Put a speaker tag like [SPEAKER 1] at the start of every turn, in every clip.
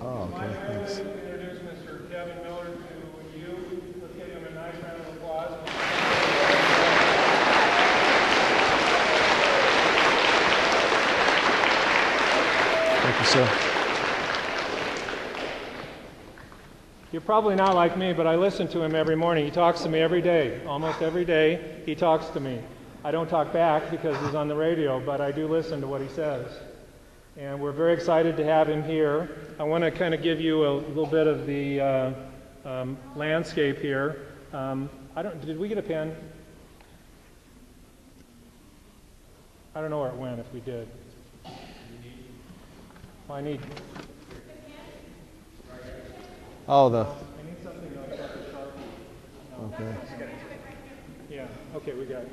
[SPEAKER 1] Oh, okay, thanks.
[SPEAKER 2] I'd like to introduce Mr. Kevin Miller to you. Let's give him a nice round of applause.
[SPEAKER 1] Thank you, sir.
[SPEAKER 2] You're probably not like me, but I listen to him every morning. He talks to me every day. Almost every day, he talks to me. I don't talk back because he's on the radio, but I do listen to what he says. And we're very excited to have him here. I want to kind of give you a little bit of the landscape here. Did we get a pen? I don't know where it went if we did. Well, I need...
[SPEAKER 1] Oh,
[SPEAKER 2] I need something like that. No.
[SPEAKER 1] okay.
[SPEAKER 2] Yeah, okay, we got it.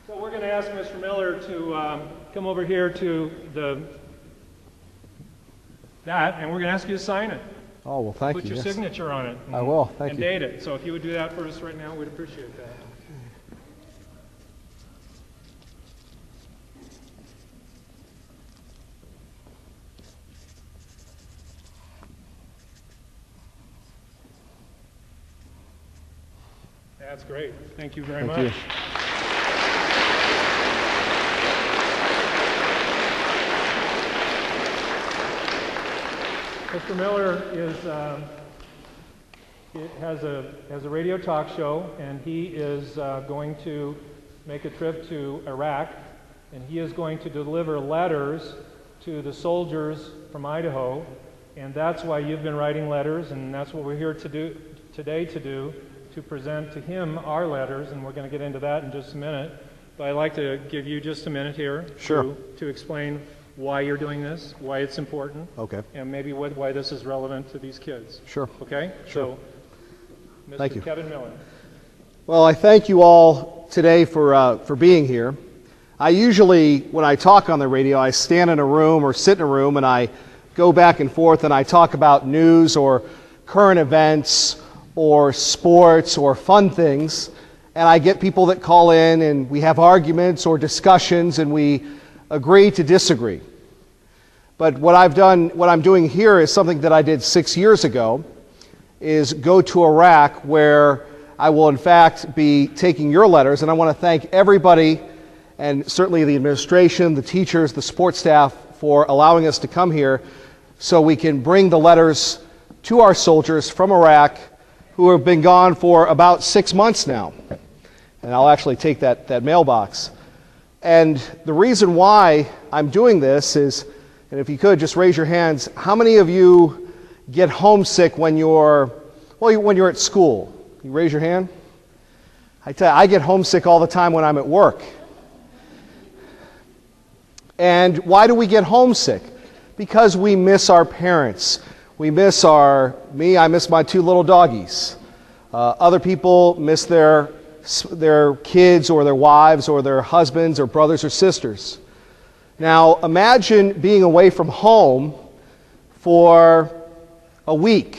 [SPEAKER 2] So we're going to ask Mr. Miller to come over here to that, and we're going to ask you to sign it.
[SPEAKER 1] Oh, well, thank
[SPEAKER 2] Put
[SPEAKER 1] you.
[SPEAKER 2] your
[SPEAKER 1] Yes.
[SPEAKER 2] signature on it.
[SPEAKER 1] I will, thank
[SPEAKER 2] and
[SPEAKER 1] you.
[SPEAKER 2] date it. So if you would do that for us right now, we'd appreciate that. That's great. Thank you very much.
[SPEAKER 1] Thank you.
[SPEAKER 2] Mr. Miller has a radio talk show, and he is going to make a trip to Iraq, and he is going to deliver letters to the soldiers from Idaho, and that's why you've been writing letters, and that's what we're here to do today to present to him our letters, and we're going to get into that in just a minute. But I'd like to give you just a minute here
[SPEAKER 1] Sure.
[SPEAKER 2] to explain why you're doing this, why it's important,
[SPEAKER 1] Okay.
[SPEAKER 2] and maybe why this is relevant to these kids.
[SPEAKER 1] Sure.
[SPEAKER 2] Okay?
[SPEAKER 1] Sure.
[SPEAKER 2] So, Mr.
[SPEAKER 1] Thank you.
[SPEAKER 2] Kevin Miller.
[SPEAKER 1] Well, I thank you all today for being here. I usually, when I talk on the radio, I stand in a room or sit in a room and I go back and forth and I talk about news or current events or sports or fun things, and I get people that call in and we have arguments or discussions and we agree to disagree. But what I'm doing here is something that I did 6 years ago, is go to Iraq, where I will in fact be taking your letters, and I want to thank everybody, and certainly the administration, the teachers, the support staff, for allowing us to come here so we can bring the letters to our soldiers from Iraq who have been gone for about 6 months now. And I'll actually take that mailbox. And the reason why I'm doing this is, and if you could just raise your hands, how many of you get homesick when you're at school? You raise your hand? I tell you, I get homesick all the time when I'm at work. And why do we get homesick? Because we miss our parents. We miss I miss my 2 little doggies. Other people miss their kids or their wives or their husbands or brothers or sisters. Now, imagine being away from home for a week.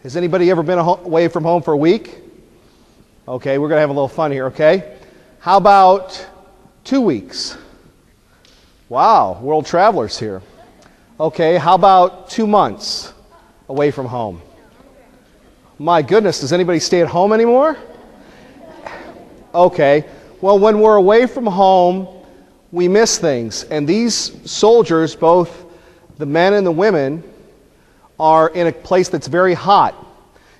[SPEAKER 1] Has anybody ever been away from home for a week? Okay, we're going to have a little fun here, okay? How about 2 weeks? Wow, world travelers here. Okay, how about 2 months away from home? My goodness, does anybody stay at home anymore? Okay, well, when we're away from home, we miss things. And these soldiers, both the men and the women, are in a place that's very hot.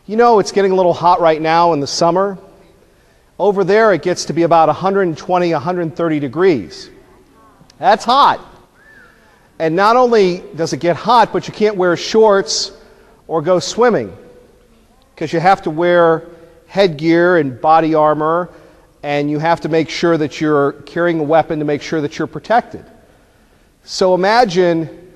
[SPEAKER 1] You know, it's getting a little hot right now in the summer. Over there, it gets to be about 120, 130 degrees. That's hot. And not only does it get hot, but you can't wear shorts or go swimming because you have to wear headgear and body armor, and you have to make sure that you're carrying a weapon to make sure that you're protected. So imagine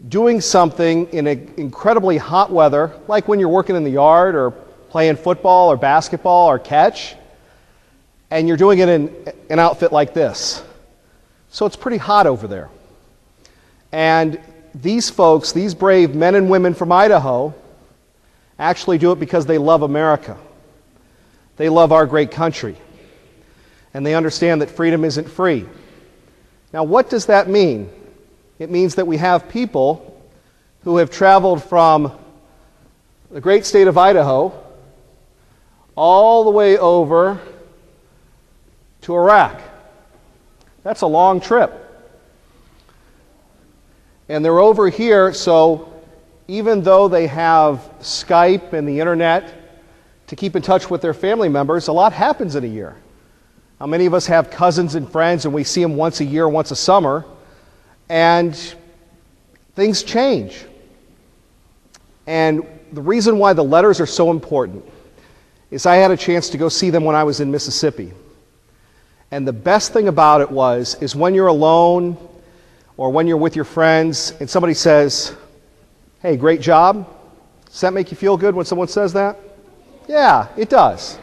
[SPEAKER 1] doing something in incredibly hot weather, like when you're working in the yard or playing football or basketball or catch, and you're doing it in an outfit like this. So it's pretty hot over there. And these folks, these brave men and women from Idaho, actually do it because they love America. They love our great country. And they understand that freedom isn't free. Now, what does that mean? It means that we have people who have traveled from the great state of Idaho all the way over to Iraq. That's a long trip. And they're over here, so even though they have Skype and the internet to keep in touch with their family members, a lot happens in a year. Now, many of us have cousins and friends, and we see them once a year, once a summer, and things change. And the reason why the letters are so important is I had a chance to go see them when I was in Mississippi. And the best thing about it is when you're alone or when you're with your friends and somebody says, "Hey, great job." Does that make you feel good when someone says that? Yeah, it does.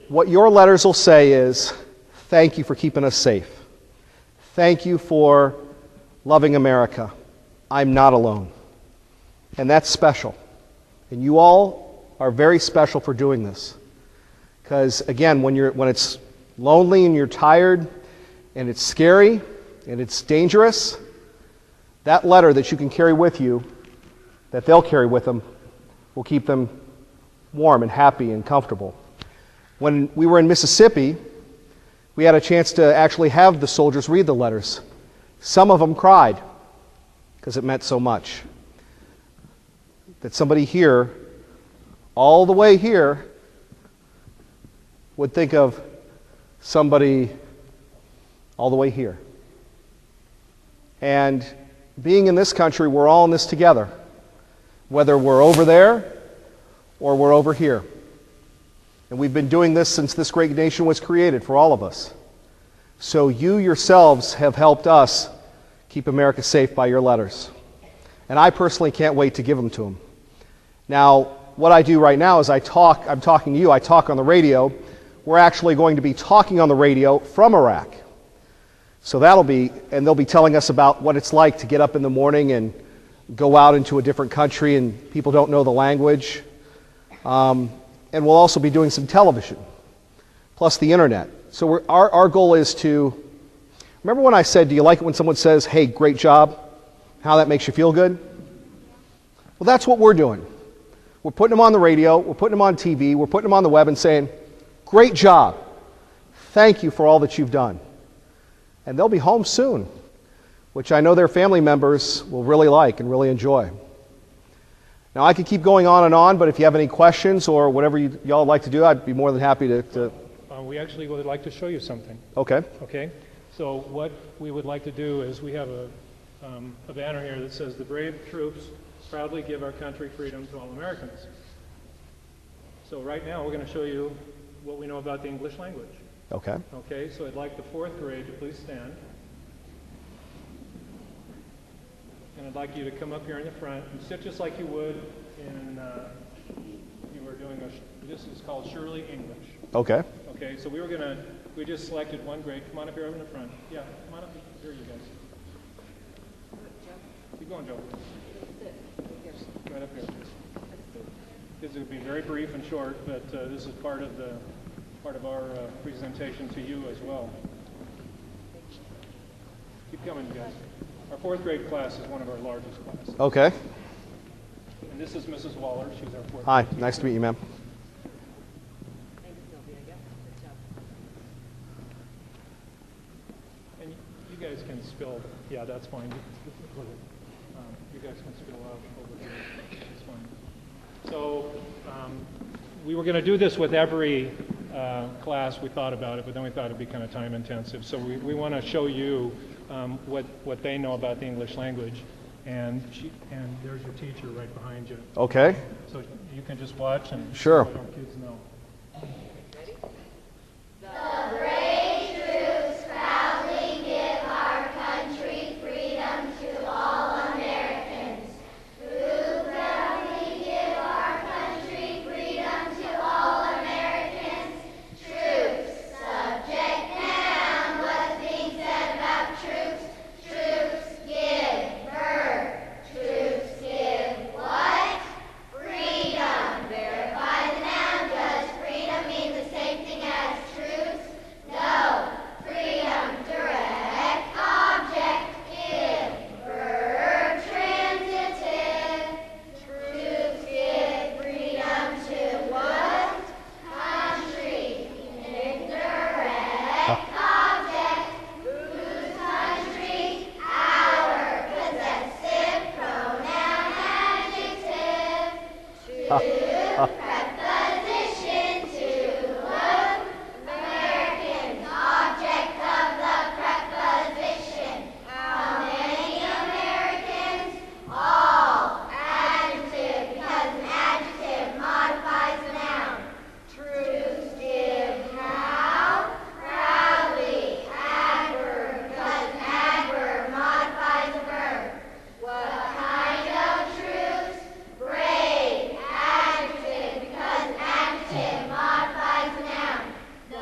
[SPEAKER 1] What your letters will say is, "Thank you for keeping us safe. Thank you for loving America. I'm not alone." And that's special. And you all are very special for doing this. Because again, when it's lonely and you're tired and it's scary and it's dangerous, that letter that you can carry with you, that they'll carry with them, will keep them warm and happy and comfortable. When we were in Mississippi, we had a chance to actually have the soldiers read the letters. Some of them cried because it meant so much. That somebody here, all the way here, would think of somebody all the way here. And being in this country, we're all in this together, whether we're over there or we're over here. And we've been doing this since this great nation was created for all of us. So you yourselves have helped us keep America safe by your letters. And I personally can't wait to give them to them. Now, what I do right now is I'm talking to you, I talk on the radio. We're actually going to be talking on the radio from Iraq. So they'll be telling us about what it's like to get up in the morning and go out into a different country and people don't know the language. And we'll also be doing some television, plus the internet. So our goal is to, remember when I said, do you like it when someone says, "Hey, great job," how that makes you feel good? Well, that's what we're doing. We're putting them on the radio, we're putting them on TV, we're putting them on the web and saying, "Great job. Thank you for all that you've done." And they'll be home soon, which I know their family members will really like and really enjoy. Now, I could keep going on, but if you have any questions or whatever y'all like to do, I'd be more than happy to...
[SPEAKER 2] We actually would like to show you something.
[SPEAKER 1] Okay.
[SPEAKER 2] Okay? So what we would like to do is we have a banner here that says, "The brave troops proudly give our country freedom to all Americans." So right now we're going to show you what we know about the English language.
[SPEAKER 1] Okay.
[SPEAKER 2] Okay, so I'd like the fourth grade to please stand. And I'd like you to come up here in the front and sit just like you would in, you were doing this is called Shirley English.
[SPEAKER 1] Okay.
[SPEAKER 2] Okay, so we just selected one grade. Come on up here in the front. Yeah, come on up here, you guys. Keep going, Joe. Right up here. This will be very brief and short, but this is part of our presentation to you as well. Keep coming, you guys. Our fourth grade class is one of our largest classes.
[SPEAKER 1] Okay.
[SPEAKER 2] And this is Mrs. Waller. She's our fourth.
[SPEAKER 1] Hi, nice to meet you, ma'am.
[SPEAKER 2] And you guys can spill. Yeah, that's fine. You guys can spill out over here. That's fine. So we were going to do this with every class. We thought about it, but then we thought it'd be kind of time intensive. So we want to show you what they know about the English language. And there's your teacher right behind you.
[SPEAKER 1] Okay.
[SPEAKER 2] So you can just watch and
[SPEAKER 1] sure.
[SPEAKER 2] let our kids know.
[SPEAKER 3] Ready? The brave troops proudly give our country freedom to all Americans. Who proudly give our country freedom to all Americans? Troops. Subject noun. What's being said about troops? Troops give verb. Troops give what? Freedom. Verify the noun. Does freedom mean Preposition to look. Americans, object of the preposition. How many Americans? All. Adjective, because an adjective modifies a noun. Truths give how? Proudly. Adverb, because an adverb modifies a verb. What kind of truths? Brave. Adjective, because an adjective modifies a noun. The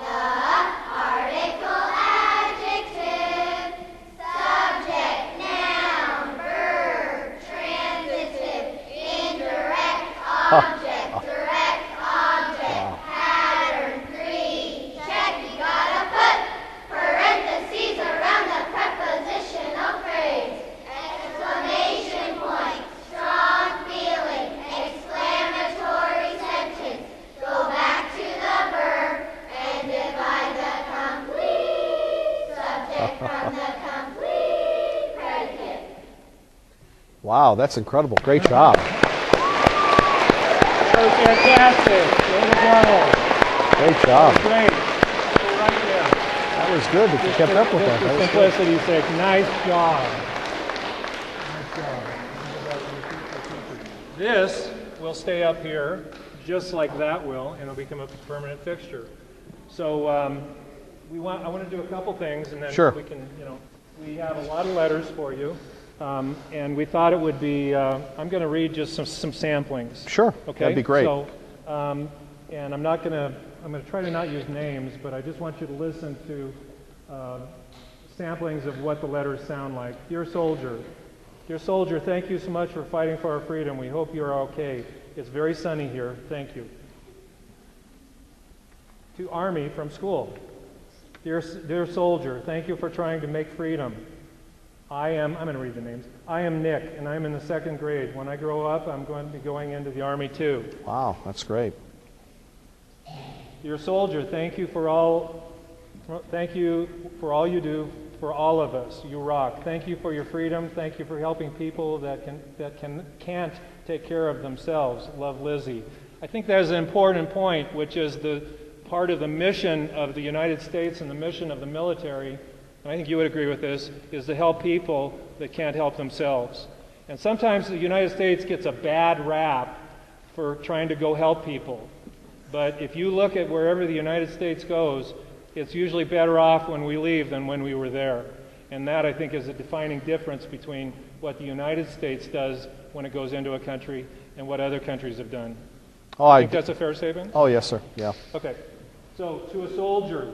[SPEAKER 3] article adjective. Subject, noun, verb, transitive, indirect object, direct object, pattern, 3. Check, you gotta put parentheses around the prepositional phrase. Exclamation point, strong feeling, exclamatory sentence. Go back to the verb and divide the complete subject from the complete predicate.
[SPEAKER 1] Wow, that's incredible. Great job.
[SPEAKER 2] That was fantastic. Way to go.
[SPEAKER 1] Great job.
[SPEAKER 2] Great. Stay right there.
[SPEAKER 1] That was good that you kept up with that.
[SPEAKER 2] Just
[SPEAKER 1] That
[SPEAKER 2] for
[SPEAKER 1] was good.
[SPEAKER 2] simplicity's sake, nice job. Nice job. This will stay up here, just like that will, and it'll become a permanent fixture. So I want to do a couple things, and then
[SPEAKER 1] Sure.
[SPEAKER 2] we can, we have a lot of letters for you, and we thought it would be. I'm going to read just some samplings.
[SPEAKER 1] Sure.
[SPEAKER 2] Okay.
[SPEAKER 1] That'd be great.
[SPEAKER 2] So, and I'm going to try to not use names, but I just want you to listen to samplings of what the letters sound like. Dear soldier, thank you so much for fighting for our freedom. We hope you're okay. It's very sunny here. Thank you. To Army from school. Dear soldier, thank you for trying to make freedom. I'm going to read the names. I am Nick, and I'm in the 2nd grade. When I grow up, I'm going to be going into the Army too.
[SPEAKER 1] Wow, that's great.
[SPEAKER 2] Dear soldier, thank you for all you do for all of us. You rock. Thank you for your freedom. Thank you for helping people that can't take care of themselves. Love, Lizzie. I think that is an important point, which is the part of the mission of the United States and the mission of the military, and I think you would agree with this, is to help people that can't help themselves. And sometimes the United States gets a bad rap for trying to go help people. But if you look at wherever the United States goes, it's usually better off when we leave than when we were there. And that, I think, is a defining difference between what the United States does when it goes into a country and what other countries have done.
[SPEAKER 1] Oh,
[SPEAKER 2] I think that's a fair statement?
[SPEAKER 1] Oh, yes, sir. Yeah.
[SPEAKER 2] Okay. So, to a soldier,